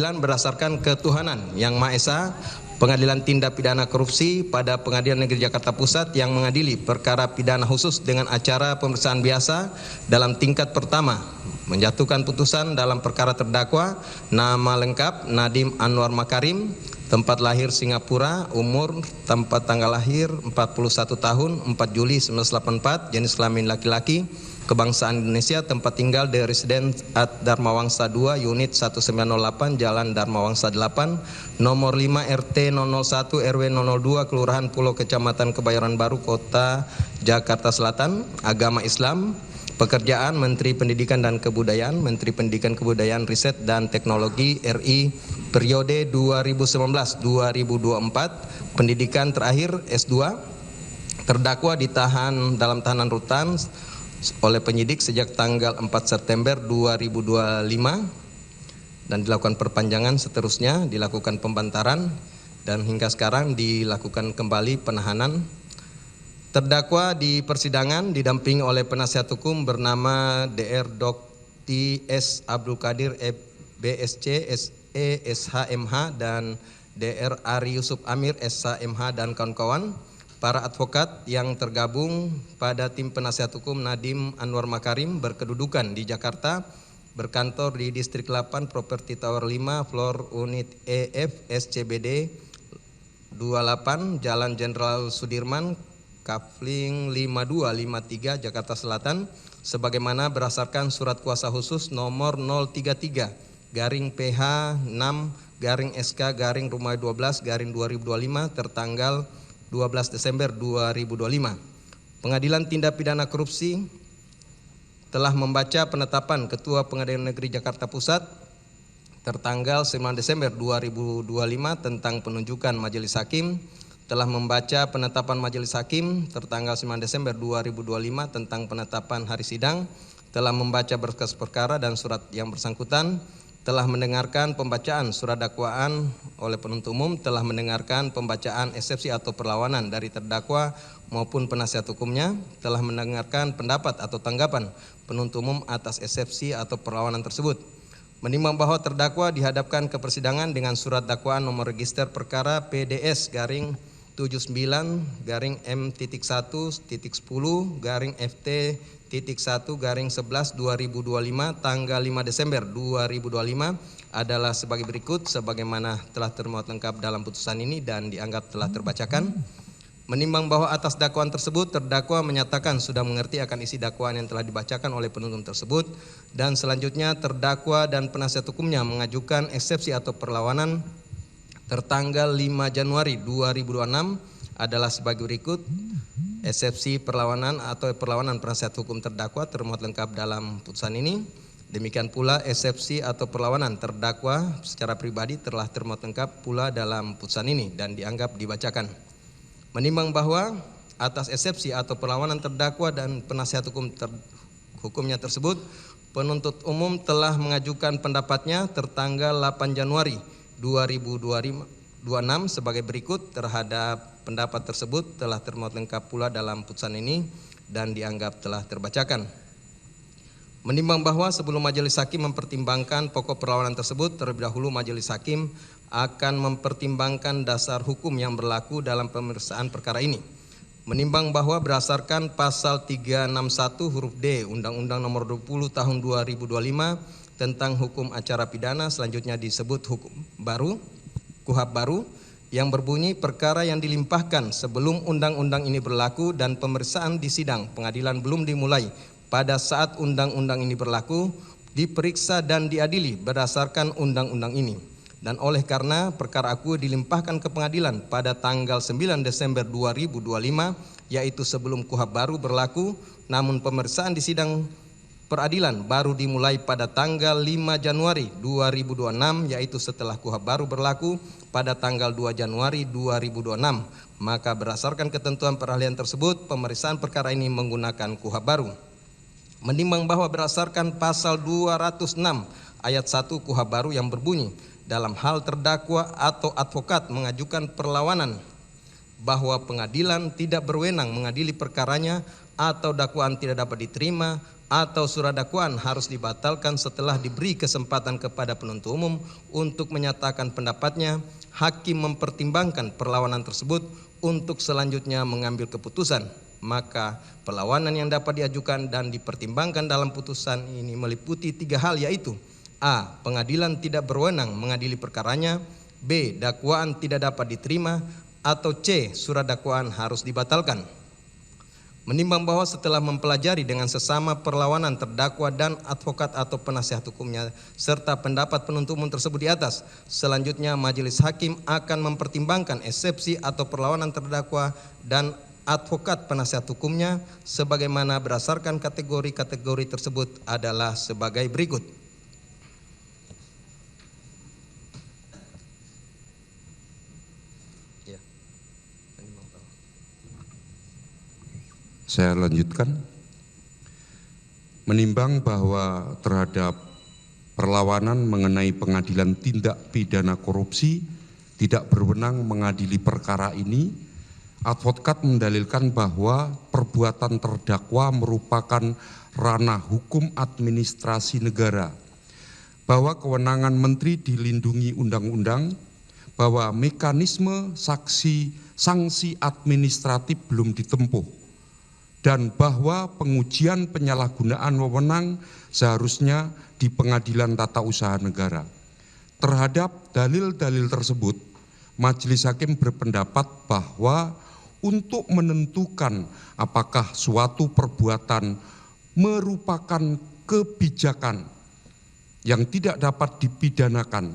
pengadilan berdasarkan ketuhanan yang Maha Esa, Pengadilan Tindak Pidana Korupsi pada Pengadilan Negeri Jakarta Pusat yang mengadili perkara pidana khusus dengan acara pemeriksaan biasa dalam tingkat pertama, menjatuhkan putusan dalam perkara terdakwa nama lengkap Nadiem Anwar Makarim, tempat lahir Singapura, umur tempat tanggal lahir 41 tahun 4 Juli 1984, jenis kelamin laki-laki, kebangsaan Indonesia, tempat tinggal The Residence at Dharma Wangsa 2, unit 1908, Jalan Dharma Wangsa 8, nomor 5 RT 001 RW 002, Kelurahan Pulau Kecamatan Kebayoran Baru, Kota Jakarta Selatan, agama Islam, pekerjaan Menteri Pendidikan dan Kebudayaan, Menteri Pendidikan Kebudayaan Riset dan Teknologi RI periode 2019-2024, pendidikan terakhir S2, terdakwa ditahan dalam tahanan rutan oleh penyidik sejak tanggal 4 September 2025 dan dilakukan perpanjangan, seterusnya dilakukan pembantaran dan hingga sekarang dilakukan kembali penahanan. Terdakwa di persidangan didampingi oleh penasihat hukum bernama Dr. Dr. S. Abdul Qadir BSC SE SHMH dan Dr. Ari Yusuf Amir SHMH dan kawan-kawan, para advokat yang tergabung pada tim penasihat hukum Nadiem Anwar Makarim berkedudukan di Jakarta, berkantor di Distrik 8 Property Tower 5 Floor Unit EF SCBD 28 Jalan Jenderal Sudirman Kafling 5253 Jakarta Selatan, sebagaimana berdasarkan surat kuasa khusus nomor 033 garing PH 6 garing SK garing Rumah 12 garing 2025 tertanggal 12 Desember 2025. Pengadilan Tindak Pidana Korupsi telah membaca penetapan Ketua Pengadilan Negeri Jakarta Pusat tertanggal 9 Desember 2025 tentang penunjukan majelis hakim, telah membaca penetapan majelis hakim tertanggal 9 Desember 2025 tentang penetapan hari sidang, telah membaca berkas perkara dan surat yang bersangkutan, telah mendengarkan pembacaan surat dakwaan oleh penuntut umum, telah mendengarkan pembacaan eksepsi atau perlawanan dari terdakwa maupun penasihat hukumnya, telah mendengarkan pendapat atau tanggapan penuntut umum atas eksepsi atau perlawanan tersebut. Menimbang bahwa terdakwa dihadapkan ke persidangan dengan surat dakwaan nomor register perkara PDS garing 79 garing M.1.10 garing FT.1 garing 11 2025 tanggal 5 Desember 2025 adalah sebagai berikut, sebagaimana telah termuat lengkap dalam putusan ini dan dianggap telah terbacakan. Menimbang bahwa atas dakwaan tersebut terdakwa menyatakan sudah mengerti akan isi dakwaan yang telah dibacakan oleh penuntut tersebut, dan selanjutnya terdakwa dan penasihat hukumnya mengajukan eksepsi atau perlawanan tertanggal 5 Januari 2026 adalah sebagai berikut. Eksepsi perlawanan atau perlawanan penasihat hukum terdakwa termuat lengkap dalam putusan ini. Demikian pula eksepsi atau perlawanan terdakwa secara pribadi telah termuat lengkap pula dalam putusan ini dan dianggap dibacakan. Menimbang bahwa atas eksepsi atau perlawanan terdakwa dan penasihat hukumnya tersebut, penuntut umum telah mengajukan pendapatnya tertanggal 8 Januari 2026 sebagai berikut. Terhadap pendapat tersebut telah termuat lengkap pula dalam putusan ini dan dianggap telah terbacakan. Menimbang bahwa sebelum majelis hakim mempertimbangkan pokok perlawanan tersebut, terlebih dahulu majelis hakim akan mempertimbangkan dasar hukum yang berlaku dalam pemeriksaan perkara ini. Menimbang bahwa berdasarkan pasal 361 huruf D Undang-Undang Nomor 20 Tahun 2025 tentang hukum acara pidana, selanjutnya disebut hukum baru, KUHP baru, yang berbunyi perkara yang dilimpahkan sebelum undang-undang ini berlaku dan pemeriksaan di sidang pengadilan belum dimulai pada saat undang-undang ini berlaku, diperiksa dan diadili berdasarkan undang-undang ini. Dan oleh karena perkara aku dilimpahkan ke pengadilan pada tanggal 9 Desember 2025, yaitu sebelum KUHP baru berlaku, namun pemeriksaan di sidang peradilan baru dimulai pada tanggal 5 Januari 2026, yaitu setelah KUHP baru berlaku pada tanggal 2 Januari 2026. Maka berdasarkan ketentuan perahlian tersebut, pemeriksaan perkara ini menggunakan KUHP baru. Menimbang bahwa berdasarkan pasal 206 ayat 1 KUHP baru yang berbunyi, dalam hal terdakwa atau advokat mengajukan perlawanan bahwa pengadilan tidak berwenang mengadili perkaranya, atau dakwaan tidak dapat diterima, atau surat dakwaan harus dibatalkan setelah diberi kesempatan kepada penuntut umum untuk menyatakan pendapatnya, hakim mempertimbangkan perlawanan tersebut untuk selanjutnya mengambil keputusan. Maka perlawanan yang dapat diajukan dan dipertimbangkan dalam putusan ini meliputi 3 hal, yaitu: A. Pengadilan tidak berwenang mengadili perkaranya, B. Dakwaan tidak dapat diterima, atau C. Surat dakwaan harus dibatalkan. Menimbang bahwa setelah mempelajari dengan sesama perlawanan terdakwa dan advokat atau penasihat hukumnya serta pendapat penuntut umum tersebut di atas, selanjutnya majelis hakim akan mempertimbangkan eksepsi atau perlawanan terdakwa dan advokat penasihat hukumnya sebagaimana berdasarkan kategori-kategori tersebut adalah sebagai berikut. Saya lanjutkan. Menimbang bahwa terhadap perlawanan mengenai pengadilan tindak pidana korupsi tidak berwenang mengadili perkara ini, advokat mendalilkan bahwa perbuatan terdakwa merupakan ranah hukum administrasi negara, bahwa kewenangan menteri dilindungi undang-undang, bahwa mekanisme sanksi administratif belum ditempuh, dan bahwa pengujian penyalahgunaan wewenang seharusnya di Pengadilan Tata Usaha Negara. Terhadap dalil-dalil tersebut, majelis hakim berpendapat bahwa untuk menentukan apakah suatu perbuatan merupakan kebijakan yang tidak dapat dipidanakan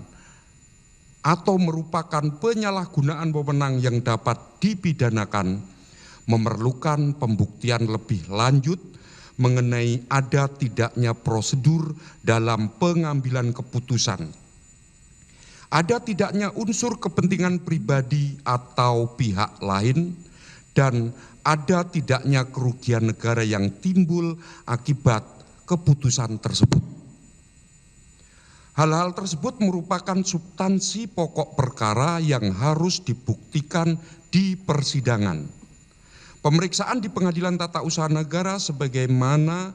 atau merupakan penyalahgunaan wewenang yang dapat dipidanakan, memerlukan pembuktian lebih lanjut mengenai ada tidaknya prosedur dalam pengambilan keputusan, ada tidaknya unsur kepentingan pribadi atau pihak lain, dan ada tidaknya kerugian negara yang timbul akibat keputusan tersebut. Hal-hal tersebut merupakan substansi pokok perkara yang harus dibuktikan di persidangan. Pemeriksaan di Pengadilan Tata Usaha Negara sebagaimana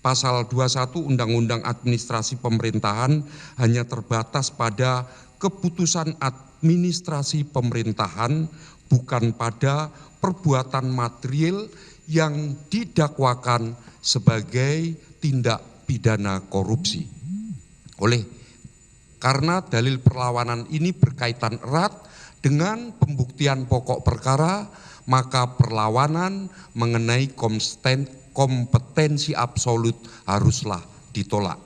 Pasal 21 Undang-Undang Administrasi Pemerintahan hanya terbatas pada keputusan administrasi pemerintahan, bukan pada perbuatan material yang didakwakan sebagai tindak pidana korupsi. Karena dalil perlawanan ini berkaitan erat dengan pembuktian pokok perkara, maka perlawanan mengenai kompetensi absolut haruslah ditolak.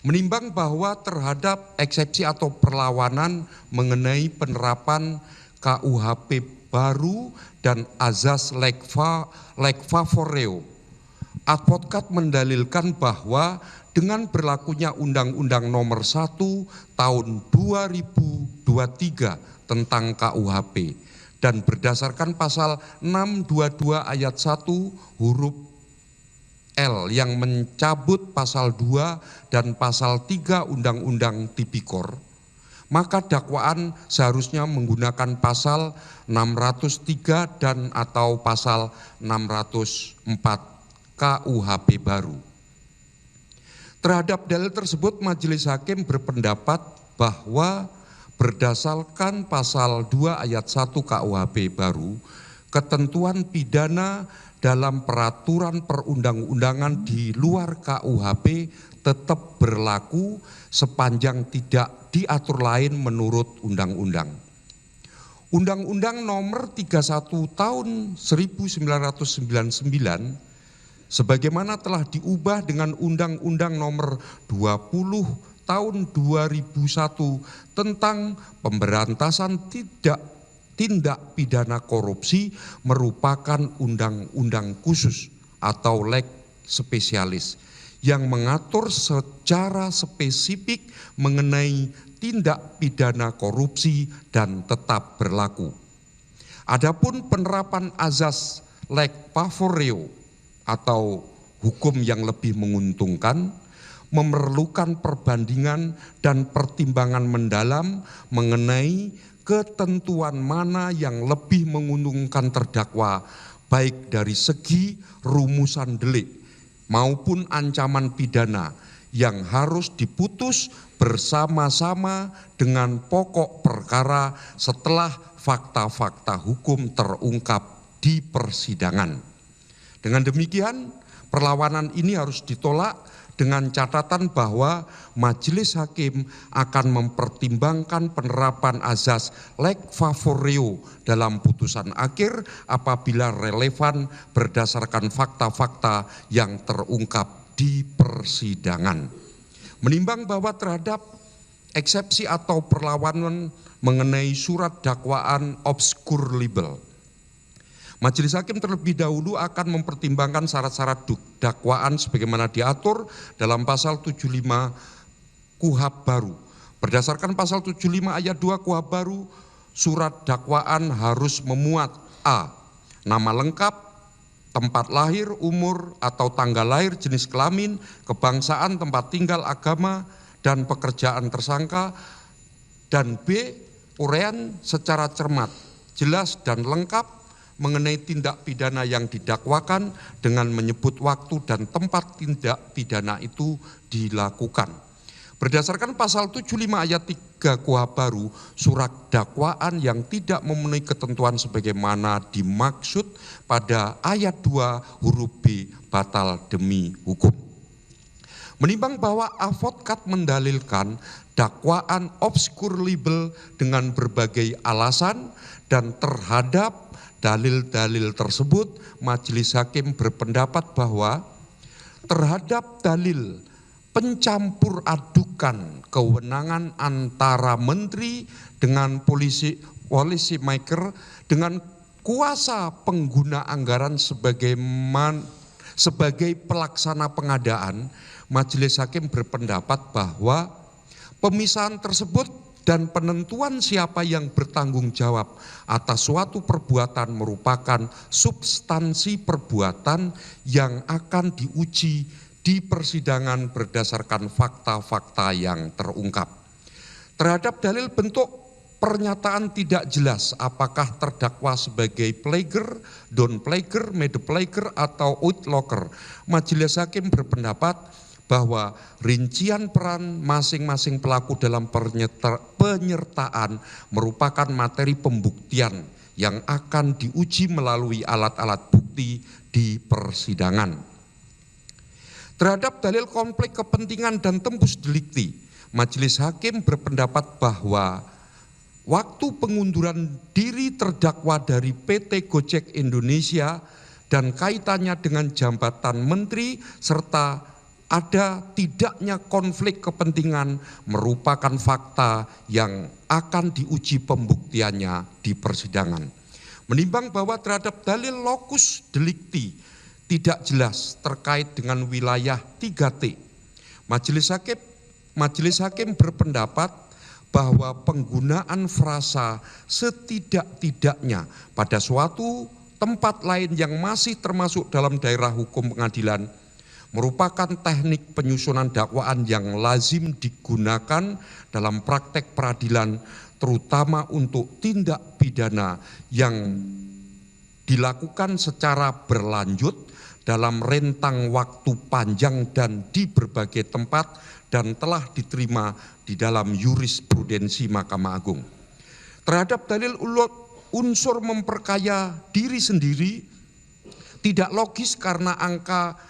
Menimbang bahwa terhadap eksepsi atau perlawanan mengenai penerapan KUHP baru dan azas leg favoreo, advokat mendalilkan bahwa dengan berlakunya Undang-Undang Nomor 1 Tahun 2023 tentang KUHP dan berdasarkan pasal 622 ayat 1 huruf L yang mencabut pasal 2 dan pasal 3 Undang-Undang Tipikor, maka dakwaan seharusnya menggunakan pasal 603 dan atau pasal 604 KUHP baru. Terhadap dalil tersebut, majelis hakim berpendapat bahwa berdasarkan pasal 2 ayat 1 KUHP baru, ketentuan pidana dalam peraturan perundang-undangan di luar KUHP tetap berlaku sepanjang tidak diatur lain menurut undang-undang. Undang-Undang Nomor 31 Tahun 1999 sebagaimana telah diubah dengan Undang-Undang Nomor 20 Tahun 2001 tentang pemberantasan tindak pidana korupsi merupakan undang-undang khusus atau leg spesialis yang mengatur secara spesifik mengenai tindak pidana korupsi dan tetap berlaku. Adapun penerapan azas leg favoreo atau hukum yang lebih menguntungkan memerlukan perbandingan dan pertimbangan mendalam mengenai ketentuan mana yang lebih menguntungkan terdakwa baik dari segi rumusan delik maupun ancaman pidana yang harus diputus bersama-sama dengan pokok perkara setelah fakta-fakta hukum terungkap di persidangan. Dengan demikian, perlawanan ini harus ditolak dengan catatan bahwa majelis hakim akan mempertimbangkan penerapan azas leg favorio dalam putusan akhir apabila relevan berdasarkan fakta-fakta yang terungkap di persidangan. Menimbang bahwa terhadap eksepsi atau perlawanan mengenai surat dakwaan obskur libel, majelis hakim terlebih dahulu akan mempertimbangkan syarat-syarat dakwaan sebagaimana diatur dalam pasal 75 KUHP baru. Berdasarkan pasal 75 ayat 2 KUHP baru, surat dakwaan harus memuat a. Nama lengkap, tempat lahir, umur atau tanggal lahir, jenis kelamin, kebangsaan, tempat tinggal, agama, dan pekerjaan tersangka, dan b. Uraian secara cermat, jelas dan lengkap mengenai tindak pidana yang didakwakan dengan menyebut waktu dan tempat tindak pidana itu dilakukan. Berdasarkan pasal 75 ayat 3 KUHP baru, surat dakwaan yang tidak memenuhi ketentuan sebagaimana dimaksud pada ayat 2 huruf B batal demi hukum. Menimbang bahwa advokat mendalilkan dakwaan obskur libel dengan berbagai alasan dan terhadap dalil-dalil tersebut, majelis hakim berpendapat bahwa terhadap dalil pencampur adukan kewenangan antara menteri dengan policy maker dengan kuasa pengguna anggaran sebagai pelaksana pengadaan, majelis hakim berpendapat bahwa pemisahan tersebut dan penentuan siapa yang bertanggung jawab atas suatu perbuatan merupakan substansi perbuatan yang akan diuji di persidangan berdasarkan fakta-fakta yang terungkap. Terhadap dalil bentuk pernyataan tidak jelas apakah terdakwa sebagai plagier, down plagier, made plagier, atau outlocker, majelis hakim berpendapat bahwa rincian peran masing-masing pelaku dalam penyertaan merupakan materi pembuktian yang akan diuji melalui alat-alat bukti di persidangan. Terhadap dalil konflik kepentingan dan tembus delikti, majelis hakim berpendapat bahwa waktu pengunduran diri terdakwa dari PT Gojek Indonesia dan kaitannya dengan jabatan menteri serta ada tidaknya konflik kepentingan merupakan fakta yang akan diuji pembuktiannya di persidangan. Menimbang bahwa terhadap dalil lokus delikti tidak jelas terkait dengan wilayah 3T, majelis hakim berpendapat bahwa penggunaan frasa setidak-tidaknya pada suatu tempat lain yang masih termasuk dalam daerah hukum pengadilan merupakan teknik penyusunan dakwaan yang lazim digunakan dalam praktek peradilan, terutama untuk tindak pidana yang dilakukan secara berlanjut dalam rentang waktu panjang dan di berbagai tempat dan telah diterima di dalam jurisprudensi Mahkamah Agung. Terhadap dalil unsur memperkaya diri sendiri tidak logis karena angka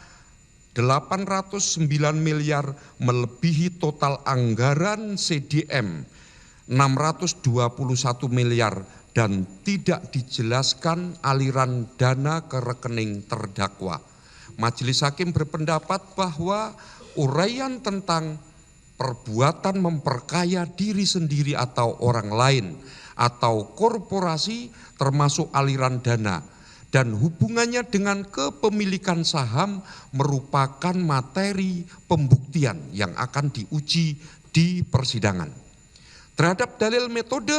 809 miliar melebihi total anggaran CDM 621 miliar dan tidak dijelaskan aliran dana ke rekening terdakwa. Majelis hakim berpendapat bahwa uraian tentang perbuatan memperkaya diri sendiri atau orang lain atau korporasi termasuk aliran dana dan hubungannya dengan kepemilikan saham merupakan materi pembuktian yang akan diuji di persidangan. Terhadap dalil metode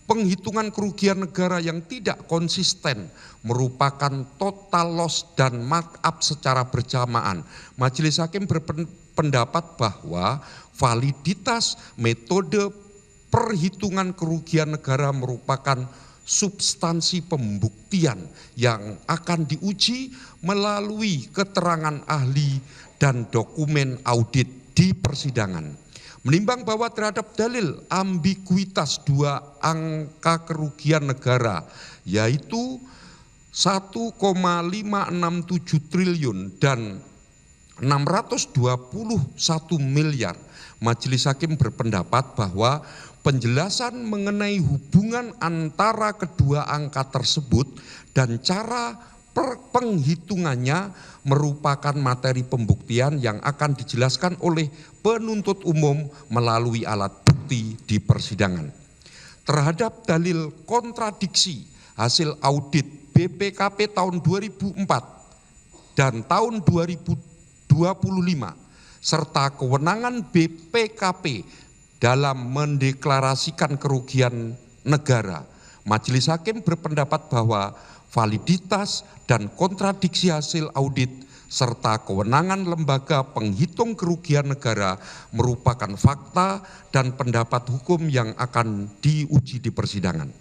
penghitungan kerugian negara yang tidak konsisten merupakan total loss dan markup secara bersamaan, majelis hakim berpendapat bahwa validitas metode perhitungan kerugian negara merupakan substansi pembuktian yang akan diuji melalui keterangan ahli dan dokumen audit di persidangan. Menimbang bahwa terhadap dalil ambiguitas dua angka kerugian negara, yaitu 1,567 triliun dan 621 miliar, Majelis Hakim berpendapat bahwa penjelasan mengenai hubungan antara kedua angka tersebut dan cara penghitungannya merupakan materi pembuktian yang akan dijelaskan oleh penuntut umum melalui alat bukti di persidangan. Terhadap dalil kontradiksi hasil audit BPKP tahun 2004 dan tahun 2025 serta kewenangan BPKP dalam mendeklarasikan kerugian negara, Majelis Hakim berpendapat bahwa validitas dan kontradiksi hasil audit serta kewenangan lembaga penghitung kerugian negara merupakan fakta dan pendapat hukum yang akan diuji di persidangan.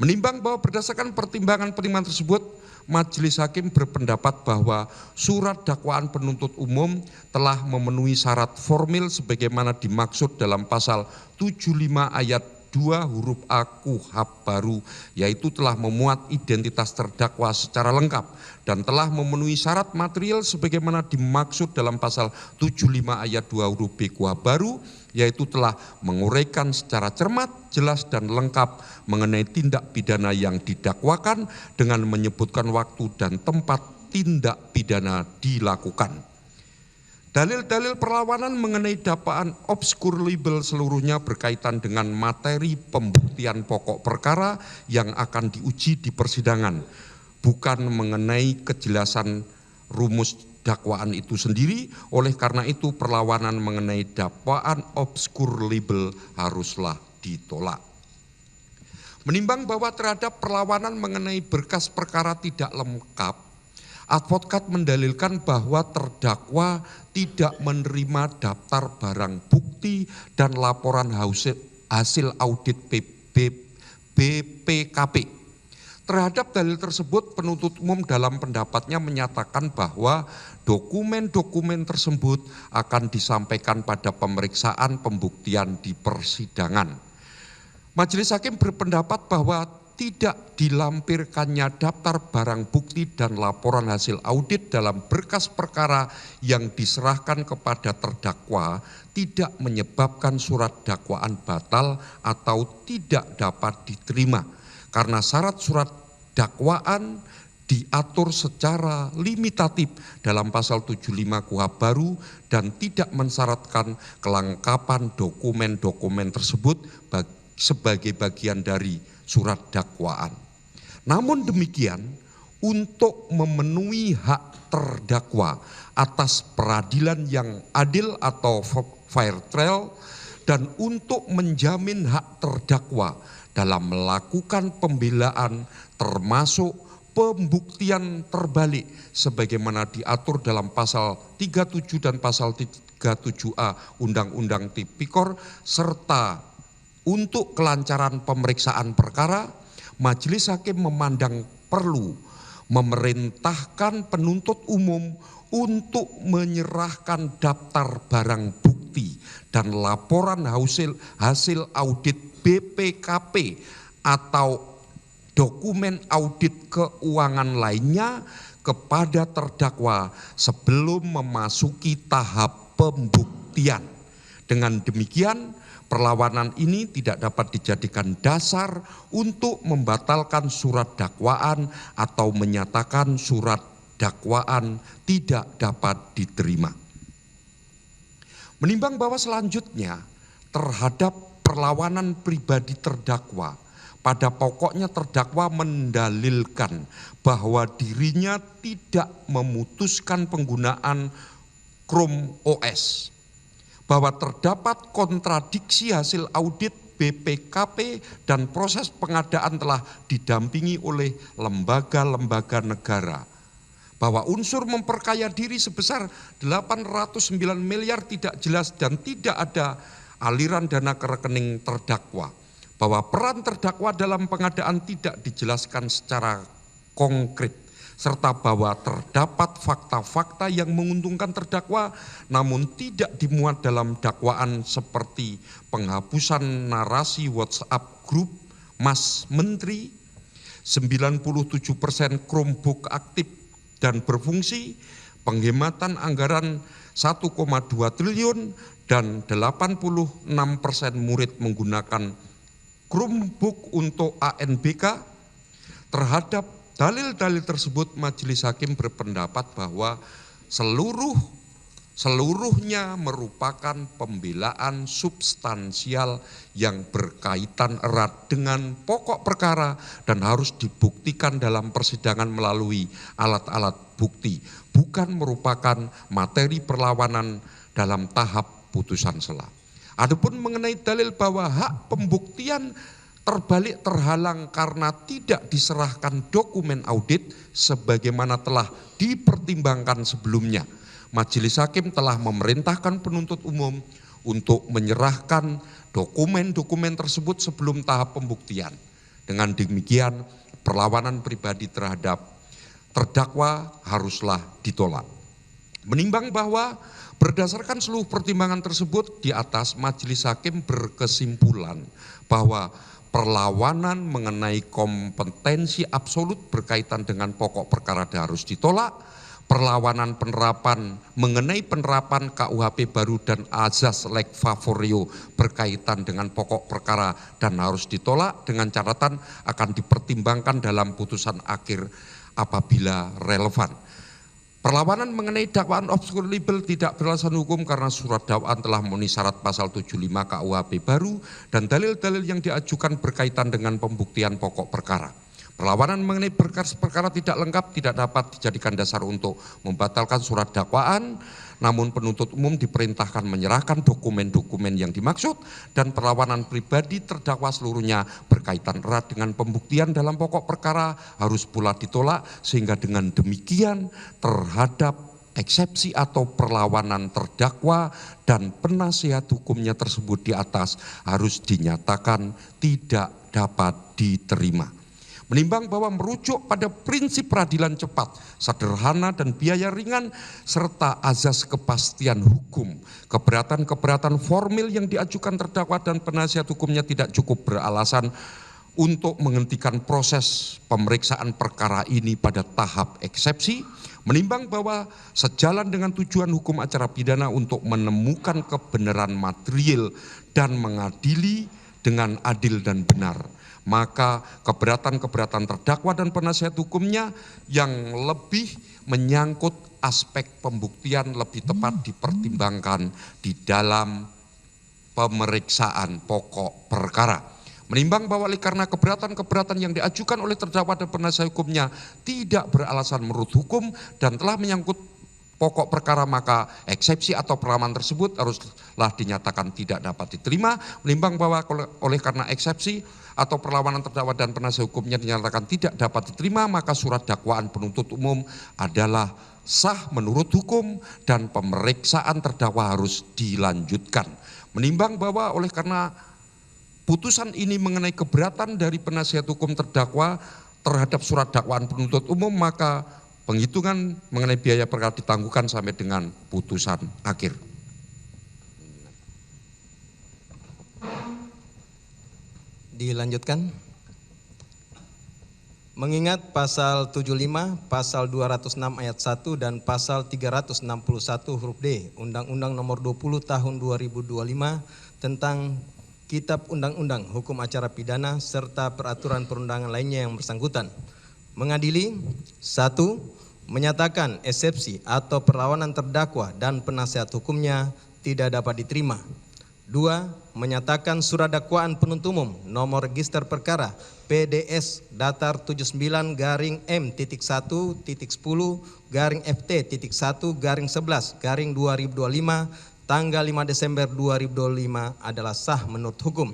Menimbang bahwa berdasarkan pertimbangan-pertimbangan tersebut, Majelis Hakim berpendapat bahwa surat dakwaan penuntut umum telah memenuhi syarat formil sebagaimana dimaksud dalam pasal 75 ayat 2 huruf A KUHP baru, yaitu telah memuat identitas terdakwa secara lengkap dan telah memenuhi syarat material sebagaimana dimaksud dalam pasal 75 ayat 2 huruf B KUHP baru, yaitu telah menguraikan secara cermat, jelas dan lengkap mengenai tindak pidana yang didakwakan dengan menyebutkan waktu dan tempat tindak pidana dilakukan. Dalil-dalil perlawanan mengenai dakwaan obskur libel seluruhnya berkaitan dengan materi pembuktian pokok perkara yang akan diuji di persidangan, bukan mengenai kejelasan rumus dakwaan itu sendiri. Oleh karena itu perlawanan mengenai dakwaan obskur libel haruslah ditolak. Menimbang bahwa terhadap perlawanan mengenai berkas perkara tidak lengkap, advokat mendalilkan bahwa terdakwa tidak menerima daftar barang bukti dan laporan hasil audit BPKP. Terhadap dalil tersebut, penuntut umum dalam pendapatnya menyatakan bahwa dokumen-dokumen tersebut akan disampaikan pada pemeriksaan pembuktian di persidangan. Majelis Hakim berpendapat bahwa tidak dilampirkannya daftar barang bukti dan laporan hasil audit dalam berkas perkara yang diserahkan kepada terdakwa tidak menyebabkan surat dakwaan batal atau tidak dapat diterima, karena syarat surat dakwaan diatur secara limitatif dalam pasal 75 KUHP baru dan tidak mensyaratkan kelengkapan dokumen-dokumen tersebut sebagai bagian dari surat dakwaan. Namun demikian, untuk memenuhi hak terdakwa atas peradilan yang adil atau fair trial dan untuk menjamin hak terdakwa dalam melakukan pembelaan termasuk pembuktian terbalik sebagaimana diatur dalam pasal 37 dan pasal 37A Undang-Undang Tipikor serta untuk kelancaran pemeriksaan perkara, Majelis Hakim memandang perlu memerintahkan penuntut umum untuk menyerahkan daftar barang bukti dan laporan hasil audit BPKP atau dokumen audit keuangan lainnya kepada terdakwa sebelum memasuki tahap pembuktian. Dengan demikian, perlawanan ini tidak dapat dijadikan dasar untuk membatalkan surat dakwaan atau menyatakan surat dakwaan tidak dapat diterima. Menimbang bahwa selanjutnya terhadap perlawanan pribadi terdakwa, pada pokoknya terdakwa mendalilkan bahwa dirinya tidak memutuskan penggunaan Chrome OS, bahwa terdapat kontradiksi hasil audit BPKP dan proses pengadaan telah didampingi oleh lembaga-lembaga negara, bahwa unsur memperkaya diri sebesar 809 miliar tidak jelas dan tidak ada aliran dana ke rekening terdakwa, bahwa peran terdakwa dalam pengadaan tidak dijelaskan secara konkret, serta bahwa terdapat fakta-fakta yang menguntungkan terdakwa namun tidak dimuat dalam dakwaan seperti penghapusan narasi WhatsApp grup Mas Menteri, 97% Chromebook aktif dan berfungsi, penghematan anggaran 1,2 triliun dan 86% murid menggunakan Chromebook untuk ANBK. Terhadap dalil-dalil tersebut, majelis hakim berpendapat bahwa seluruhnya merupakan pembelaan substansial yang berkaitan erat dengan pokok perkara dan harus dibuktikan dalam persidangan melalui alat-alat bukti, bukan merupakan materi perlawanan dalam tahap putusan sela. Adapun mengenai dalil bahwa hak pembuktian terbalik terhalang karena tidak diserahkan dokumen audit sebagaimana telah dipertimbangkan sebelumnya, majelis hakim telah memerintahkan penuntut umum untuk menyerahkan dokumen-dokumen tersebut sebelum tahap pembuktian. Dengan demikian, perlawanan pribadi terhadap terdakwa haruslah ditolak. Menimbang bahwa berdasarkan seluruh pertimbangan tersebut di atas, majelis hakim berkesimpulan bahwa perlawanan mengenai kompetensi absolut berkaitan dengan pokok perkara harus ditolak, perlawanan mengenai penerapan KUHP baru dan azas leg favorio berkaitan dengan pokok perkara dan harus ditolak dengan catatan akan dipertimbangkan dalam putusan akhir apabila relevan. Perlawanan mengenai dakwaan obskur libel tidak beralasan hukum karena surat dakwaan telah memenuhi syarat pasal 75 KUHP baru dan dalil-dalil yang diajukan berkaitan dengan pembuktian pokok perkara. Perlawanan mengenai perkara tidak lengkap tidak dapat dijadikan dasar untuk membatalkan surat dakwaan, namun penuntut umum diperintahkan menyerahkan dokumen-dokumen yang dimaksud dan perlawanan pribadi terdakwa seluruhnya berkaitan erat dengan pembuktian dalam pokok perkara harus pula ditolak, sehingga dengan demikian terhadap eksepsi atau perlawanan terdakwa dan penasihat hukumnya tersebut di atas harus dinyatakan tidak dapat diterima. Menimbang bahwa merujuk pada prinsip peradilan cepat, sederhana dan biaya ringan, serta azas kepastian hukum, keberatan-keberatan formil yang diajukan terdakwa dan penasihat hukumnya tidak cukup beralasan untuk menghentikan proses pemeriksaan perkara ini pada tahap eksepsi, menimbang bahwa sejalan dengan tujuan hukum acara pidana untuk menemukan kebenaran material dan mengadili dengan adil dan benar, maka keberatan-keberatan terdakwa dan penasihat hukumnya yang lebih menyangkut aspek pembuktian lebih tepat dipertimbangkan di dalam pemeriksaan pokok perkara. Menimbang bahwa oleh karena keberatan-keberatan yang diajukan oleh terdakwa dan penasihat hukumnya tidak beralasan menurut hukum dan telah menyangkut pokok perkara, maka eksepsi atau perlawanan tersebut haruslah dinyatakan tidak dapat diterima. Menimbang bahwa oleh karena eksepsi atau perlawanan terdakwa dan penasihat hukumnya dinyatakan tidak dapat diterima, maka surat dakwaan penuntut umum adalah sah menurut hukum dan pemeriksaan terdakwa harus dilanjutkan. Menimbang bahwa oleh karena putusan ini mengenai keberatan dari penasihat hukum terdakwa terhadap surat dakwaan penuntut umum, maka penghitungan mengenai biaya perkara ditangguhkan sampai dengan putusan akhir. Dilanjutkan. Mengingat pasal 75, pasal 206 ayat 1 dan pasal 361 huruf D Undang-Undang Nomor 20 Tahun 2025 tentang Kitab Undang-Undang Hukum Acara Pidana serta peraturan perundangan lainnya yang bersangkutan, mengadili 1. Menyatakan eksepsi atau perlawanan terdakwa dan penasihat hukumnya tidak dapat diterima. 2. Menyatakan surat dakwaan penuntut umum nomor register perkara PDS datar 79-M.10-FT.1-11-2025 tanggal 5 Desember 2025 adalah sah menurut hukum.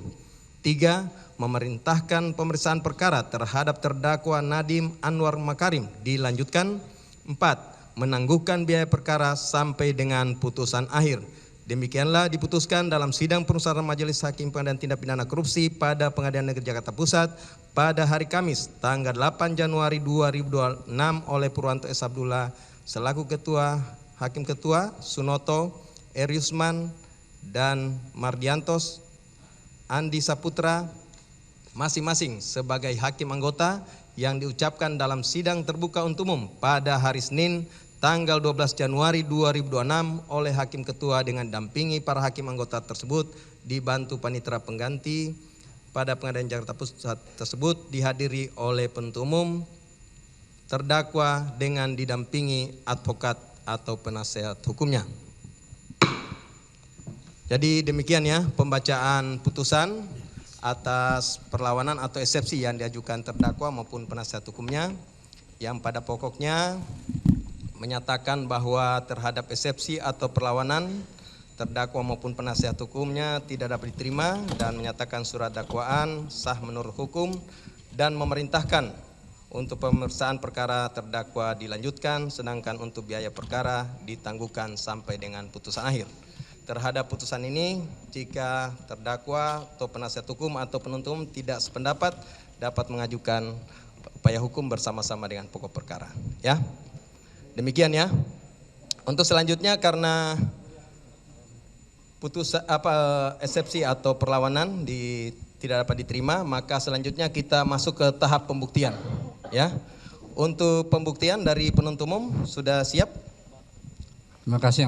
3. Memerintahkan pemeriksaan perkara terhadap terdakwa Nadiem Anwar Makarim dilanjutkan. 4. Menangguhkan biaya perkara sampai dengan putusan akhir. Demikianlah diputuskan dalam sidang perusahaan Majelis Hakim Pengadilan Tindak Pidana Korupsi pada Pengadilan Negeri Jakarta Pusat pada hari Kamis tanggal 8 Januari 2026 oleh Purwanto S. Abdullah selaku Ketua, Hakim Ketua, Sunoto, Eriusman, dan Mardiantos, Andi Saputra, masing-masing sebagai hakim anggota yang diucapkan dalam sidang terbuka untuk umum pada hari Senin tanggal 12 Januari 2026 oleh Hakim Ketua dengan dampingi para hakim anggota tersebut dibantu panitera pengganti pada Pengadilan Jakarta Pusat tersebut dihadiri oleh penuntut umum, terdakwa dengan didampingi advokat atau penasehat hukumnya. Jadi demikian ya pembacaan putusan atas perlawanan atau eksepsi yang diajukan terdakwa maupun penasehat hukumnya, yang pada pokoknya menyatakan bahwa terhadap eksepsi atau perlawanan terdakwa maupun penasehat hukumnya tidak dapat diterima dan menyatakan surat dakwaan sah menurut hukum dan memerintahkan untuk pemeriksaan perkara terdakwa dilanjutkan, sedangkan untuk biaya perkara ditangguhkan sampai dengan putusan akhir. Terhadap putusan ini, jika terdakwa atau penasihat hukum atau penuntut umum tidak sependapat, dapat mengajukan upaya hukum bersama-sama dengan pokok perkara. Ya, demikian ya. Untuk selanjutnya, karena putusan eksepsi atau perlawanan tidak dapat diterima, maka selanjutnya kita masuk ke tahap pembuktian. Ya, untuk pembuktian dari penuntut umum sudah siap? Terima kasih.